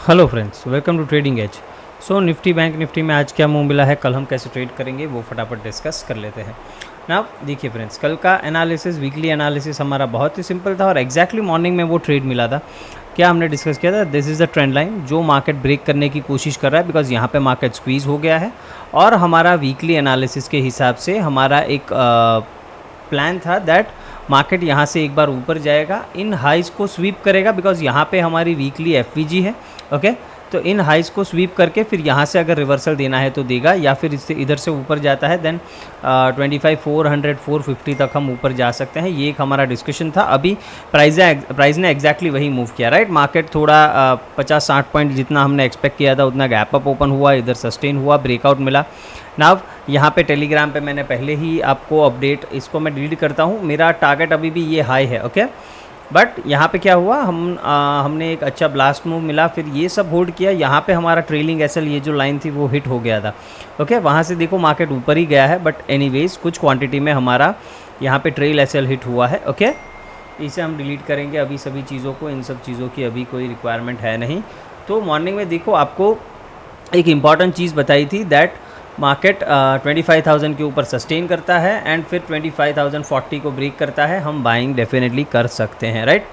Hello friends, welcome to Trading Edge. So Nifty Bank Nifty में आज क्या move मिला है, कल हम कैसे ट्रेड करेंगे वो फटाफट डिस्कस कर लेते हैं ना। देखिए फ्रेंड्स, कल का एनालिसिस, वीकली एनालिसिस हमारा बहुत ही सिंपल था और एग्जैक्टली मॉर्निंग में वो ट्रेड मिला था। क्या हमने डिस्कस किया था, this is the trend line जो मार्केट ब्रेक करने की कोशिश कर रहा है, बिकॉज यहाँ पे मार्केट स्क्वीज़ हो गया है। और हमारा वीकली एनालिसिस के हिसाब से हमारा एक प्लान था दैट मार्केट यहाँ से एक बार ऊपर जाएगा, इन हाइज को स्वीप करेगा, बिकॉज यहाँ पे हमारी वीकली एफवीजी है। ओके, तो इन हाइज को स्वीप करके फिर यहाँ से अगर रिवर्सल देना है तो देगा, या फिर इससे इधर से ऊपर जाता है देन 25,400 450 तक हम ऊपर जा सकते हैं। ये एक हमारा डिस्कशन था। अभी प्राइस ने एग्जैक्टली वही मूव किया, राइट। मार्केट थोड़ा 50-60 पॉइंट जितना हमने एक्सपेक्ट किया था उतना गैप अप ओपन हुआ, इधर सस्टेन हुआ, ब्रेकआउट मिला। नाउ यहाँ पे टेलीग्राम पे मैंने पहले ही आपको अपडेट, इसको मैं डिलीट करता हूँ, मेरा टारगेट अभी भी ये हाई है। ओके, बट यहाँ पे क्या हुआ, हमने एक अच्छा ब्लास्ट मूव मिला, फिर ये सब होल्ड किया। यहाँ पे हमारा ट्रेलिंग एसएल, ये जो लाइन थी वो हिट हो गया था। ओके, वहाँ से देखो मार्केट ऊपर ही गया है, बट एनीवेज कुछ क्वांटिटी में हमारा यहाँ पे ट्रेल एसएल हिट हुआ है। ओके, इसे हम डिलीट करेंगे अभी सभी चीज़ों को, इन सब चीज़ों की अभी कोई रिक्वायरमेंट है नहीं। तो मॉर्निंग में देखो आपको एक इम्पॉर्टेंट चीज़ बताई थी दैट मार्केट 25,000 के ऊपर सस्टेन करता है एंड फिर 25,040 को ब्रेक करता है, हम बाइंग डेफिनेटली कर सकते हैं, राइट।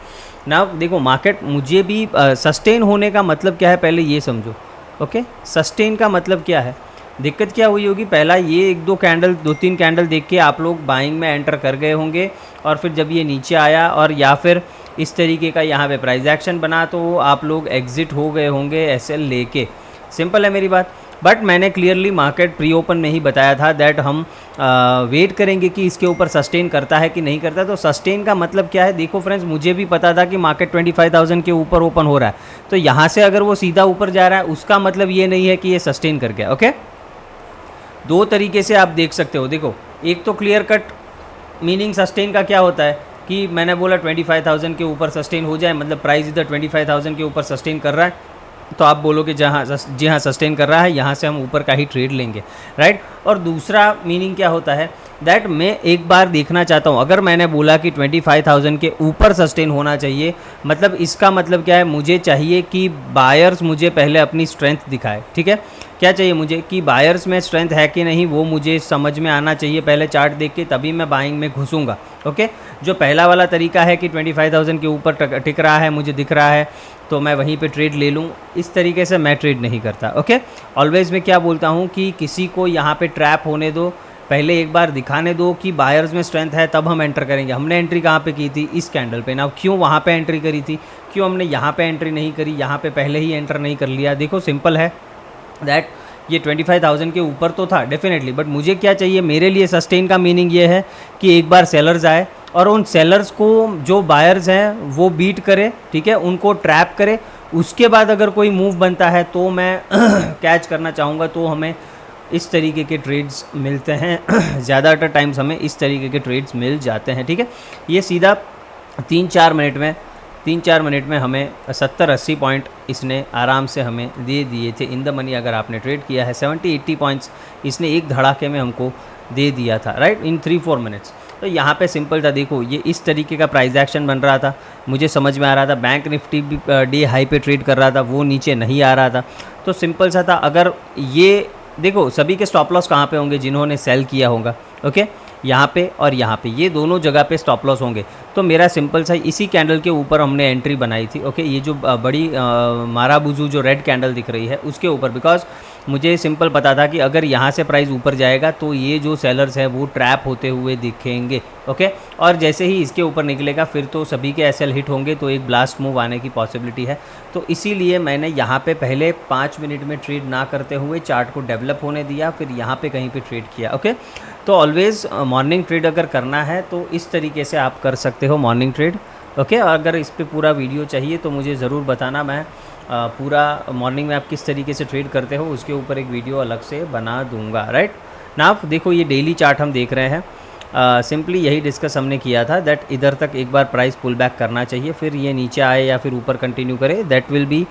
नाउ देखो मार्केट, मुझे भी सस्टेन होने का मतलब क्या है पहले ये समझो। ओके, सस्टेन का मतलब क्या है, दिक्कत क्या हुई होगी, पहला ये एक दो तीन कैंडल देख के आप लोग बाइंग में एंटर कर गए होंगे, और फिर जब ये नीचे आया और या फिर इस तरीके का यहाँ पे प्राइस एक्शन बना तो आप लोग एग्जिट हो गए होंगे एसएल लेके। सिंपल है मेरी बात। बट मैंने क्लियरली मार्केट प्री ओपन में ही बताया था दैट हम वेट करेंगे कि इसके ऊपर सस्टेन करता है कि नहीं करता। तो सस्टेन का मतलब क्या है, देखो फ्रेंड्स, मुझे भी पता था कि मार्केट 25,000 के ऊपर ओपन हो रहा है, तो यहाँ से अगर वो सीधा ऊपर जा रहा है उसका मतलब ये नहीं है कि ये सस्टेन कर गया। ओके, दो तरीके से आप देख सकते हो। देखो, एक तो क्लियर कट मीनिंग सस्टेन का क्या होता है कि मैंने बोला 25,000 के ऊपर सस्टेन हो जाए, मतलब प्राइस इधर 25,000 के ऊपर सस्टेन कर रहा है, तो आप बोलोगे जी हाँ सस्टेन कर रहा है, यहाँ से हम ऊपर का ही ट्रेड लेंगे, राइट। और दूसरा मीनिंग क्या होता है दैट मैं एक बार देखना चाहता हूँ, अगर मैंने बोला कि 25,000 के ऊपर सस्टेन होना चाहिए, मतलब इसका मतलब क्या है, मुझे चाहिए कि बायर्स मुझे पहले अपनी स्ट्रेंथ दिखाए। ठीक है, क्या चाहिए मुझे कि बायर्स में स्ट्रेंथ है कि नहीं वो मुझे समझ में आना चाहिए पहले चार्ट देख के, तभी मैं बाइंग में घुसूंगा। ओके, जो पहला वाला तरीका है कि 25,000 के ऊपर टिक रहा है, मुझे दिख रहा है तो मैं वहीं पे ट्रेड ले लूँ, इस तरीके से मैं ट्रेड नहीं करता। ओके, ऑलवेज़ मैं क्या बोलता हूँ कि किसी को यहाँ पे ट्रैप होने दो, पहले एक बार दिखाने दो कि बायर्स में स्ट्रेंथ है, तब हम एंटर करेंगे। हमने एंट्री कहाँ पे की थी, इस कैंडल पे ना, क्यों वहाँ पे एंट्री करी थी, क्यों हमने यहाँ पे एंट्री नहीं करी, यहाँ पे पहले ही एंटर नहीं कर लिया। देखो सिंपल है दैट ये 25,000 के ऊपर तो था डेफिनेटली, बट मुझे क्या चाहिए, मेरे लिए सस्टेन का मीनिंग ये है कि एक बार सेलर्स आए और उन सेलर्स को जो बायर्स हैं वो बीट करे, ठीक है, उनको ट्रैप करे, उसके बाद अगर कोई मूव बनता है तो मैं कैच करना चाहूँगा, तो हमें इस तरीके के ट्रेड्स मिलते हैं। ज़्यादातर टाइम्स हमें इस तरीके के ट्रेड्स मिल जाते हैं। ठीक है, ये सीधा 3-4 मिनट में हमें 70-80 पॉइंट इसने आराम से हमें दे दिए थे इन द मनी। अगर आपने ट्रेड किया है 70-80 पॉइंट्स इसने एक धड़ाके में हमको दे दिया था, राइट, इन 3-4 मिनट्स। तो यहाँ पे सिंपल था, देखो ये इस तरीके का प्राइस एक्शन बन रहा था, मुझे समझ में आ रहा था। बैंक निफ्टी भी डे हाई पे ट्रेड कर रहा था, वो नीचे नहीं आ रहा था, तो सिंपल सा था। अगर ये देखो सभी के स्टॉप लॉस कहाँ पे होंगे, जिन्होंने सेल किया होगा। ओके, यहाँ पे और यहाँ पे, ये दोनों जगह पे स्टॉप लॉस होंगे। तो मेरा सिंपल सा इसी कैंडल के ऊपर हमने एंट्री बनाई थी। ओके, ये जो बड़ी माराबुजू जो रेड कैंडल दिख रही है उसके ऊपर, बिकॉज मुझे सिंपल पता था कि अगर यहाँ से प्राइस ऊपर जाएगा तो ये जो सेलर्स हैं वो ट्रैप होते हुए दिखेंगे। ओके, और जैसे ही इसके ऊपर निकलेगा फिर तो सभी के एसएल हिट होंगे, तो एक ब्लास्ट मूव आने की पॉसिबिलिटी है। तो इसीलिए मैंने यहाँ पे पहले 5 मिनट में ट्रेड ना करते हुए चार्ट को डेवलप होने दिया, फिर यहाँ पे कहीं पे ट्रेड किया। ओके, तो ऑलवेज़ मॉर्निंग ट्रेड अगर करना है तो इस तरीके से आप कर सकते हो मॉर्निंग ट्रेड। ओके, अगर इस पर पूरा वीडियो चाहिए तो मुझे ज़रूर बताना, मैं पूरा मॉर्निंग में आप किस तरीके से ट्रेड करते हो उसके ऊपर एक वीडियो अलग से बना दूंगा, राइट ना। देखो ये डेली चार्ट हम देख रहे हैं, सिंपली यही डिस्कस हमने किया था दैट इधर तक एक बार प्राइस पुल बैक करना चाहिए, फिर ये नीचे आए या फिर ऊपर कंटिन्यू करे, that will be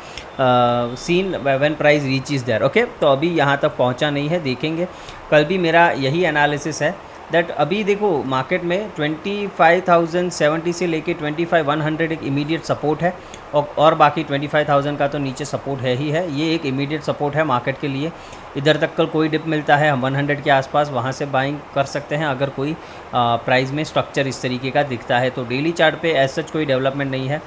seen when price reaches there. Okay, तो अभी यहाँ तक पहुँचा नहीं है, देखेंगे। कल भी मेरा यही एनालिसिस है दैट अभी देखो मार्केट में 25,070 से लेके 25,100 एक इमीडिएट सपोर्ट है, और बाकी 25,000 का तो नीचे सपोर्ट है ही है। ये एक इमीडिएट सपोर्ट है मार्केट के लिए। इधर तक कल कोई डिप मिलता है हम 100 के आसपास वहाँ से बाइंग कर सकते हैं अगर कोई प्राइस में स्ट्रक्चर इस तरीके का दिखता है। तो डेली चार्ट पे एज सच कोई डेवलपमेंट नहीं है,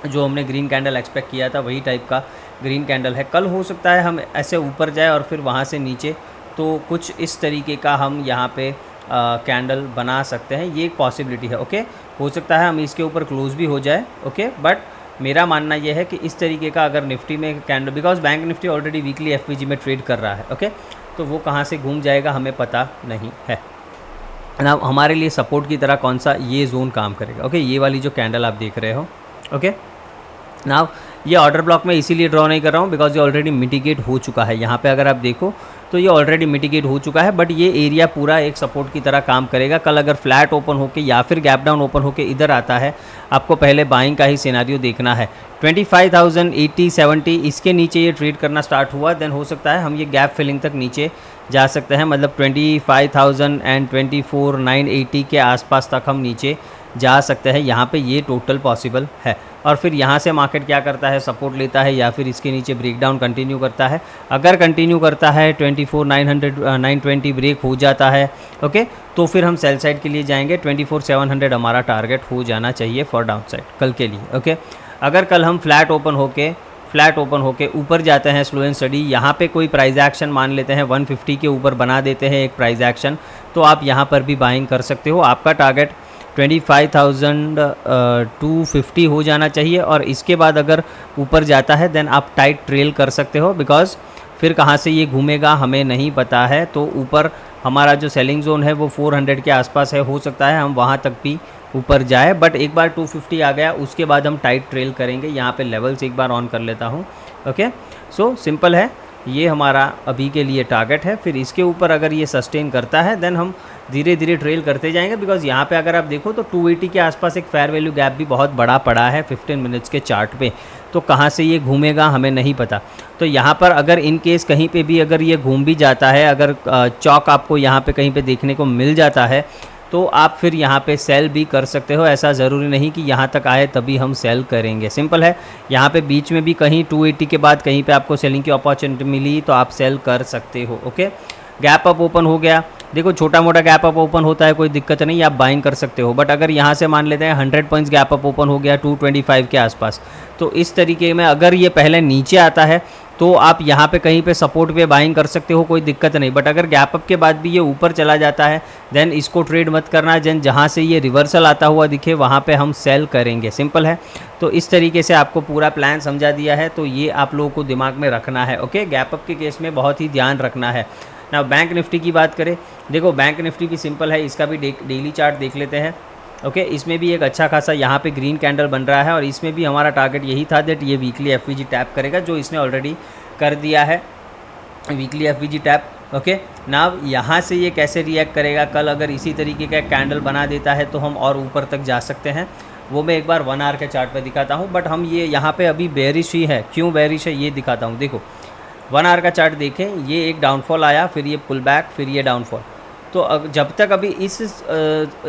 जो हमने ग्रीन कैंडल एक्सपेक्ट किया था वही टाइप का ग्रीन कैंडल है। कल हो सकता है हम ऐसे ऊपर जाए और फिर वहाँ से नीचे, तो कुछ इस तरीके का हम यहाँ पे कैंडल बना सकते हैं, ये एक पॉसिबिलिटी है। ओके, हो सकता है हम इसके ऊपर क्लोज भी हो जाए। ओके, बट मेरा मानना यह है कि इस तरीके का अगर निफ्टी में candle, because bank Nifty already weekly FVG में ट्रेड कर रहा है। ओके, तो वो कहाँ से घूम जाएगा हमें पता नहीं है ना। हमारे लिए सपोर्ट की तरह कौन सा ये जोन काम करेगा। ओके, ये वाली जो कैंडल आप देख रहे हो। ओके, नाउ ये ऑर्डर ब्लॉक में इसीलिए ड्रॉ नहीं कर रहा हूँ बिकॉज ये ऑलरेडी मिटिगेट हो चुका है। यहाँ पे अगर आप देखो तो ये ऑलरेडी मिटिगेट हो चुका है, बट ये एरिया पूरा एक सपोर्ट की तरह काम करेगा। कल अगर फ्लैट ओपन होके या फिर गैप डाउन ओपन होके इधर आता है, आपको पहले बाइंग का ही सिनेरियो देखना है। 25,080 70 इसके नीचे ये ट्रेड करना स्टार्ट हुआ, देन हो सकता है हम ये गैप फिलिंग तक नीचे जा सकते हैं, मतलब 25,024,980 के आसपास तक हम नीचे जा सकते हैं। यहाँ पे ये टोटल पॉसिबल है। और फिर यहाँ से मार्केट क्या करता है, सपोर्ट लेता है या फिर इसके नीचे ब्रेकडाउन कंटिन्यू करता है। अगर कंटिन्यू करता है 24,920 ब्रेक हो जाता है, ओके, तो फिर हम सेल साइड के लिए जाएंगे। 24,700 हमारा टारगेट हो जाना चाहिए फॉर डाउन साइड कल के लिए। ओके, अगर कल हम फ्लैट ओपन होके ऊपर जाते हैं स्लो एंड स्टडी, यहाँ पे कोई प्राइस एक्शन मान लेते हैं 150 के ऊपर बना देते हैं एक प्राइस एक्शन, तो आप यहाँ पर भी बाइंग कर सकते हो। आपका टारगेट 25,250 हो जाना चाहिए, और इसके बाद अगर ऊपर जाता है देन आप टाइट ट्रेल कर सकते हो, बिकॉज फिर कहाँ से ये घूमेगा हमें नहीं पता है। तो ऊपर हमारा जो सेलिंग जोन है वो 400 के आसपास है, हो सकता है हम वहाँ तक भी ऊपर जाए, बट एक बार 250 आ गया उसके बाद हम टाइट ट्रेल करेंगे। यहाँ पे लेवल्स एक बार ऑन कर लेता हूँ। ओके, सो सिंपल है, ये हमारा अभी के लिए टारगेट है। फिर इसके ऊपर अगर ये सस्टेन करता है देन हम धीरे धीरे ट्रेल करते जाएंगे, बिकॉज यहाँ पे अगर आप देखो तो 280 के आसपास एक फेयर वैल्यू गैप भी बहुत बड़ा पड़ा है 15 मिनट्स के चार्ट पे। तो कहाँ से ये घूमेगा हमें नहीं पता। तो यहाँ पर अगर इन केस कहीं पे भी अगर ये घूम भी जाता है, अगर चौक आपको यहाँ पे कहीं पे देखने को मिल जाता है, तो आप फिर यहाँ पे सेल भी कर सकते हो। ऐसा ज़रूरी नहीं कि यहाँ तक आए तभी हम सेल करेंगे, सिंपल है। यहाँ पे बीच में भी कहीं 280 के बाद कहीं पे आपको सेलिंग की अपॉर्चुनिटी मिली तो आप सेल कर सकते हो। ओके, गैप अप ओपन हो गया, देखो छोटा मोटा गैप अप ओपन होता है, कोई दिक्कत नहीं, आप बाइंग कर सकते हो। बट अगर यहाँ से मान लेते हैं 100 पॉइंट्स गैप अप ओपन हो गया 225 के आसपास, तो इस तरीके में अगर ये पहले नीचे आता है तो आप यहाँ पे कहीं पे सपोर्ट पे बाइंग कर सकते हो, कोई दिक्कत नहीं। बट अगर गैप अप के बाद भी ये ऊपर चला जाता है देन इसको ट्रेड मत करना। देन जहाँ से ये रिवर्सल आता हुआ दिखे वहाँ पे हम सेल करेंगे, सिंपल है। तो इस तरीके से आपको पूरा प्लान समझा दिया है, तो ये आप लोगों को दिमाग में रखना है। ओके, गैप अप के केस में बहुत ही ध्यान रखना है ना। बैंक निफ्टी की बात करें, देखो बैंक निफ्टी भी सिंपल है, इसका भी डेली चार्ट देख लेते हैं। ओके, इसमें भी एक अच्छा खासा यहाँ पे ग्रीन कैंडल बन रहा है, और इसमें भी हमारा टारगेट यही था दैट ये वीकली एफवीजी टैप करेगा, जो इसने ऑलरेडी कर दिया है, weekly FVG tap. Okay, now यहाँ से ये कैसे रिएक्ट करेगा, कल अगर इसी तरीके का कैंडल बना देता है तो हम और ऊपर तक जा सकते हैं। वो मैं एक बार 1 आवर के चार्ट पे दिखाता हूँ, बट हम ये यहाँ पे अभी बेरिश ही है। क्यों बेरिश है ये दिखाता हूँ। देखो 1 आवर का चार्ट देखें, ये एक डाउनफॉल आया, फिर ये पुल बैक, फिर ये डाउनफॉल। तो जब तक अभी इस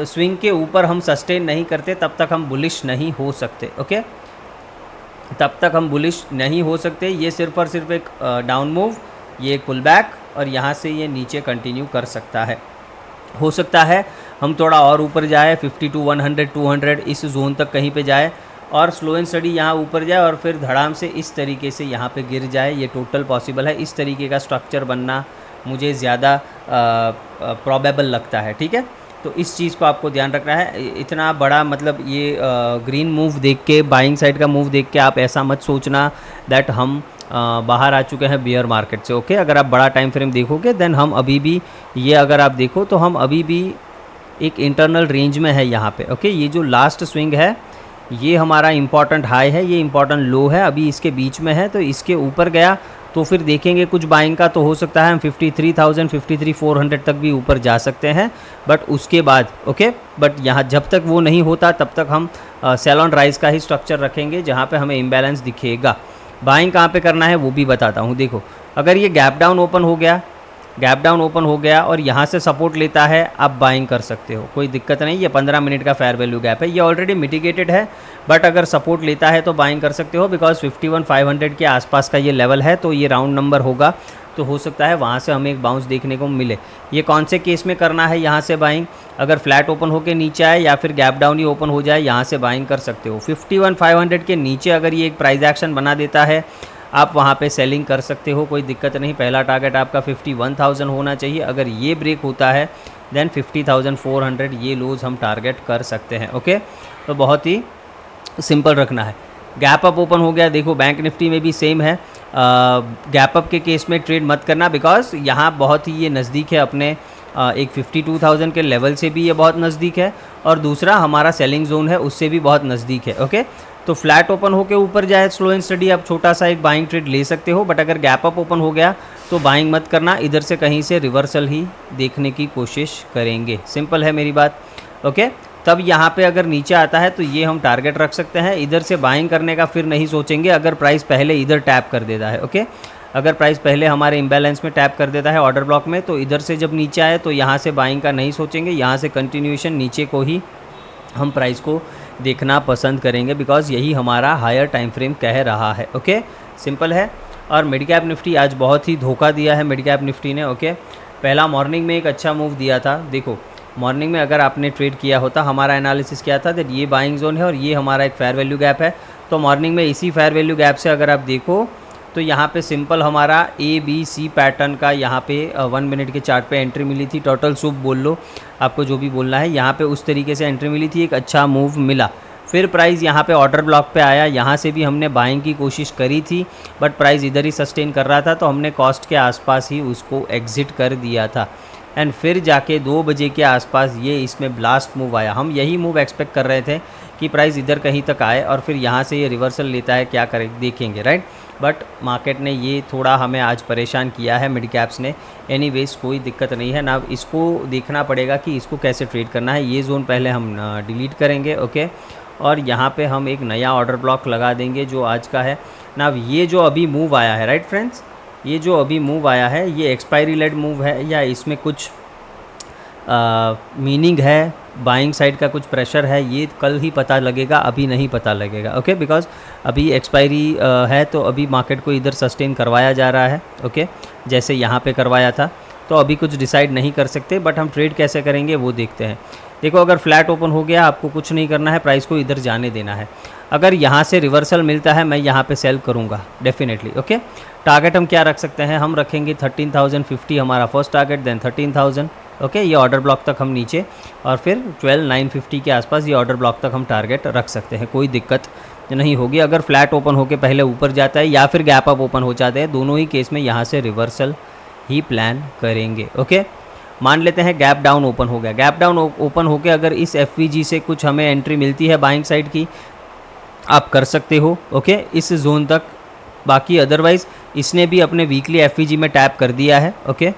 स्विंग के ऊपर हम सस्टेन नहीं करते तब तक हम बुलिश नहीं हो सकते। ओके, तब तक हम बुलिश नहीं हो सकते। ये सिर्फ और सिर्फ एक डाउन मूव, ये एक पुल बैक, और यहाँ से ये नीचे कंटिन्यू कर सकता है। हो सकता है हम थोड़ा और ऊपर जाए 52 100 200 इस जोन तक कहीं पे जाए, और स्लो एंड स्टडी यहाँ ऊपर जाए और फिर धड़ाम से इस तरीके से यहाँ पे गिर जाए। ये टोटल पॉसिबल है। इस तरीके का स्ट्रक्चर बनना मुझे ज़्यादा प्रोबेबल लगता है, ठीक है। तो इस चीज़ को आपको ध्यान रखना है। इतना बड़ा मतलब ये ग्रीन मूव देख के, बाइंग साइड का मूव देख के आप ऐसा मत सोचना दैट हम बाहर आ चुके हैं बियर मार्केट से। ओके, अगर आप बड़ा टाइम फ्रेम देखोगे देन हम अभी भी, ये अगर आप देखो तो हम अभी भी एक इंटरनल रेंज में है यहाँ पे। ओके, ये जो लास्ट स्विंग है ये हमारा इंपॉर्टेंट हाई है, ये इंपॉर्टेंट लो है, अभी इसके बीच में है। तो इसके ऊपर गया तो फिर देखेंगे कुछ बाइंग का, तो हो सकता है हम 53,000 53,400 तक भी ऊपर जा सकते हैं। बट उसके बाद ओके, बट यहाँ जब तक वो नहीं होता तब तक हम सेल ऑन राइज का ही स्ट्रक्चर रखेंगे, जहाँ पे हमें इम्बैलेंस दिखेगा। बाइंग कहाँ पे करना है वो भी बताता हूँ। देखो अगर ये गैप डाउन ओपन हो गया गैप डाउन ओपन हो गया और यहाँ से सपोर्ट लेता है, आप बाइंग कर सकते हो, कोई दिक्कत नहीं। ये 15 मिनट का फेयर वैल्यू गैप है, ये ऑलरेडी मिटिगेटेड है, बट अगर सपोर्ट लेता है तो बाइंग कर सकते हो, बिकॉज 51,500 के आसपास का ये लेवल है, तो ये राउंड नंबर होगा, तो हो सकता है वहाँ से हमें एक बाउंस देखने को मिले। ये कौन से केस में करना है यहाँ से बाइंग, अगर फ्लैट ओपन होकर नीचे आए या फिर गैप डाउन ही ओपन हो जाए, यहाँ से बाइंग कर सकते हो। 51,500 के नीचे अगर ये एक प्राइस एक्शन बना देता है, आप वहाँ पे सेलिंग कर सकते हो, कोई दिक्कत नहीं। पहला टारगेट आपका 51,000 होना चाहिए, अगर ये ब्रेक होता है देन 50,400 ये लोज हम टारगेट कर सकते हैं। ओके, तो बहुत ही सिंपल रखना है। गैप अप ओपन हो गया, देखो बैंक निफ्टी में भी सेम है। गैप अप के केस में ट्रेड मत करना, बिकॉज यहाँ बहुत ही ये नज़दीक है अपने एक 52,000 के लेवल से भी ये बहुत नज़दीक है, और दूसरा हमारा सेलिंग जोन है उससे भी बहुत नज़दीक है। ओके, तो फ्लैट ओपन होके ऊपर जाए स्लो एंड स्टडी आप छोटा सा एक बाइंग ट्रेड ले सकते हो, बट अगर गैप अप ओपन हो गया तो बाइंग मत करना, इधर से कहीं से रिवर्सल ही देखने की कोशिश करेंगे। सिंपल है मेरी बात। ओके, तब यहाँ पे अगर नीचे आता है तो ये हम टारगेट रख सकते हैं, इधर से बाइंग करने का फिर नहीं सोचेंगे अगर प्राइस पहले इधर टैप कर देता है। ओके, अगर प्राइस पहले हमारे इम्बैलेंस में टैप कर देता है ऑर्डर ब्लॉक में, तो इधर से जब नीचे आए तो यहाँ से बाइंग का नहीं सोचेंगे, यहाँ से कंटिन्यूएशन नीचे को ही हम प्राइस को देखना पसंद करेंगे, बिकॉज यही हमारा हायर टाइम फ्रेम कह रहा है। ओके, सिंपल है। और मिड कैप निफ्टी आज बहुत ही धोखा दिया है मिड कैप निफ्टी ने। ओके, पहला मॉर्निंग में एक अच्छा मूव दिया था, देखो मॉर्निंग में अगर आपने ट्रेड किया होता, हमारा एनालिसिस क्या था दैट ये बाइंग जोन है और ये हमारा एक फेयर वैल्यू गैप है, तो मॉर्निंग में इसी फेयर वैल्यू गैप से अगर आप देखो तो यहाँ पे सिंपल हमारा ABC पैटर्न का यहाँ पे 1 मिनट के चार्ट पे एंट्री मिली थी, टोटल सूप बोल लो, आपको जो भी बोलना है, यहाँ पे उस तरीके से एंट्री मिली थी, एक अच्छा मूव मिला। फिर प्राइस यहाँ पे ऑर्डर ब्लॉक पे आया, यहाँ से भी हमने बाइंग की कोशिश करी थी, बट प्राइस इधर ही सस्टेन कर रहा था, तो हमने कॉस्ट के आसपास ही उसको एग्ज़िट कर दिया था। एंड फिर जाके 2 बजे के आसपास ये इसमें ब्लास्ट मूव आया, हम यही मूव एक्सपेक्ट कर रहे थे कि प्राइस इधर कहीं तक आए और फिर यहाँ से ये रिवर्सल लेता है, क्या करें देखेंगे, राइट। बट मार्केट ने ये थोड़ा हमें आज परेशान किया है मिड कैप्स ने। एनीवेज कोई दिक्कत नहीं है ना, इसको देखना पड़ेगा कि इसको कैसे ट्रेड करना है। ये जोन पहले हम डिलीट करेंगे। ओके, और यहाँ पे हम एक नया ऑर्डर ब्लॉक लगा देंगे जो आज का है ना। ये जो अभी मूव आया है, राइट फ्रेंड्स, ये जो अभी मूव आया है ये एक्सपायरी लेड मूव है या इसमें कुछ मीनिंग है, बाइंग साइड का कुछ प्रेशर है, ये कल ही पता लगेगा, अभी नहीं पता लगेगा। ओके, बिकॉज अभी एक्सपायरी है, तो अभी मार्केट को इधर सस्टेन करवाया जा रहा है। ओके, जैसे यहाँ पे करवाया था, तो अभी कुछ डिसाइड नहीं कर सकते, बट हम ट्रेड कैसे करेंगे वो देखते हैं। देखो, अगर फ्लैट ओपन हो गया आपको कुछ नहीं करना है, प्राइस को इधर जाने देना है। अगर यहाँ से रिवर्सल मिलता है मैं यहाँ पे सेल करूँगा डेफिनेटली। ओके, टारगेट हम क्या रख सकते हैं, हम रखेंगे 13,050 हमारा फर्स्ट टारगेट, देन 13,000। ओके, ये ऑर्डर ब्लॉक तक हम नीचे, और फिर 12,950 के आसपास ये ऑर्डर ब्लॉक तक हम टारगेट रख सकते हैं, कोई दिक्कत नहीं होगी। अगर फ्लैट ओपन होकर पहले ऊपर जाता है या फिर गैप अप ओपन हो जाते हैं, दोनों ही केस में यहाँ से रिवर्सल ही प्लान करेंगे। ओके, मान लेते हैं गैप डाउन ओपन हो गया, गैप डाउन ओपन होकर अगर इस FVG से कुछ हमें एंट्री मिलती है बाइंग साइड की, आप कर सकते हो। ओके, इस जोन तक, बाकी अदरवाइज़ इसने भी अपने वीकली FVG में टैप कर दिया है। ओके,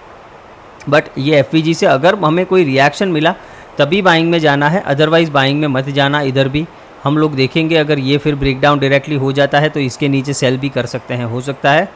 बट ये FVG से अगर हमें कोई रिएक्शन मिला तभी बाइंग में जाना है, अदरवाइज़ बाइंग में मत जाना। इधर भी हम लोग देखेंगे, अगर ये फिर ब्रेकडाउन डायरेक्टली हो जाता है तो इसके नीचे सेल भी कर सकते हैं। हो सकता है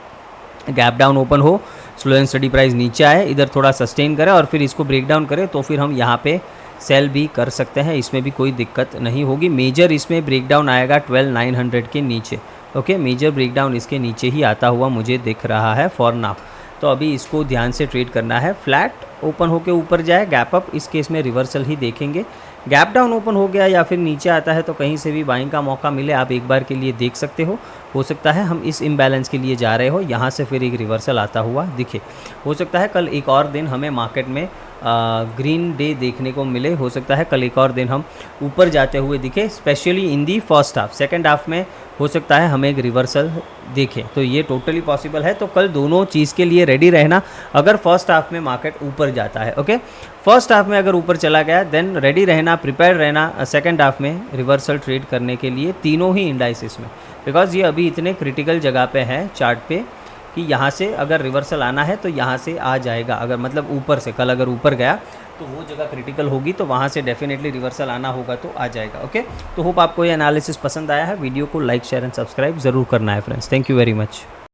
गैप डाउन ओपन हो, स्लो एंड स्टडी प्राइस नीचे आए, इधर थोड़ा सस्टेन करे और फिर इसको ब्रेकडाउन करे, तो फिर हम यहाँ पे सेल भी कर सकते हैं, इसमें भी कोई दिक्कत नहीं होगी। मेजर इसमें ब्रेकडाउन आएगा 12,900 के नीचे। ओके, मेजर ब्रेकडाउन इसके नीचे ही आता हुआ मुझे दिख रहा है फॉर नाउ, तो अभी इसको ध्यान से ट्रेड करना है। फ्लैट ओपन होके ऊपर जाए, गैप अप, इस केस में रिवर्सल ही देखेंगे। गैप डाउन ओपन हो गया या फिर नीचे आता है तो कहीं से भी बाइंग का मौका मिले, आप एक बार के लिए देख सकते हो सकता है हम इस इम्बैलेंस के लिए जा रहे हो, यहाँ से फिर एक रिवर्सल आता हुआ दिखे। हो सकता है कल एक और दिन हमें मार्केट में ग्रीन डे देखने को मिले, हो सकता है कल एक और दिन हम ऊपर जाते हुए दिखे, specially in the first half. Second half में हो सकता है हमें एक रिवर्सल देखें, तो ये टोटली पॉसिबल है। तो कल दोनों चीज़ के लिए रेडी रहना, अगर फर्स्ट हाफ में मार्केट ऊपर जाता है। ओके, फर्स्ट हाफ में अगर ऊपर चला गया देन रेडी रहना, प्रिपेयर रहना सेकंड हाफ में रिवर्सल ट्रेड करने के लिए, तीनों ही इंडाइसिस में, बिकॉज ये अभी इतने क्रिटिकल जगह पे है चार्ट पे कि यहाँ से अगर रिवर्सल आना है तो यहाँ से आ जाएगा। अगर मतलब ऊपर से कल अगर ऊपर गया तो वो जगह क्रिटिकल होगी, तो वहाँ से डेफिनेटली रिवर्सल आना होगा तो आ जाएगा। ओके, तो होप आपको ये एनालिसिस पसंद आया है। वीडियो को लाइक शेयर एंड सब्सक्राइब ज़रूर करना है friends. Thank you very much.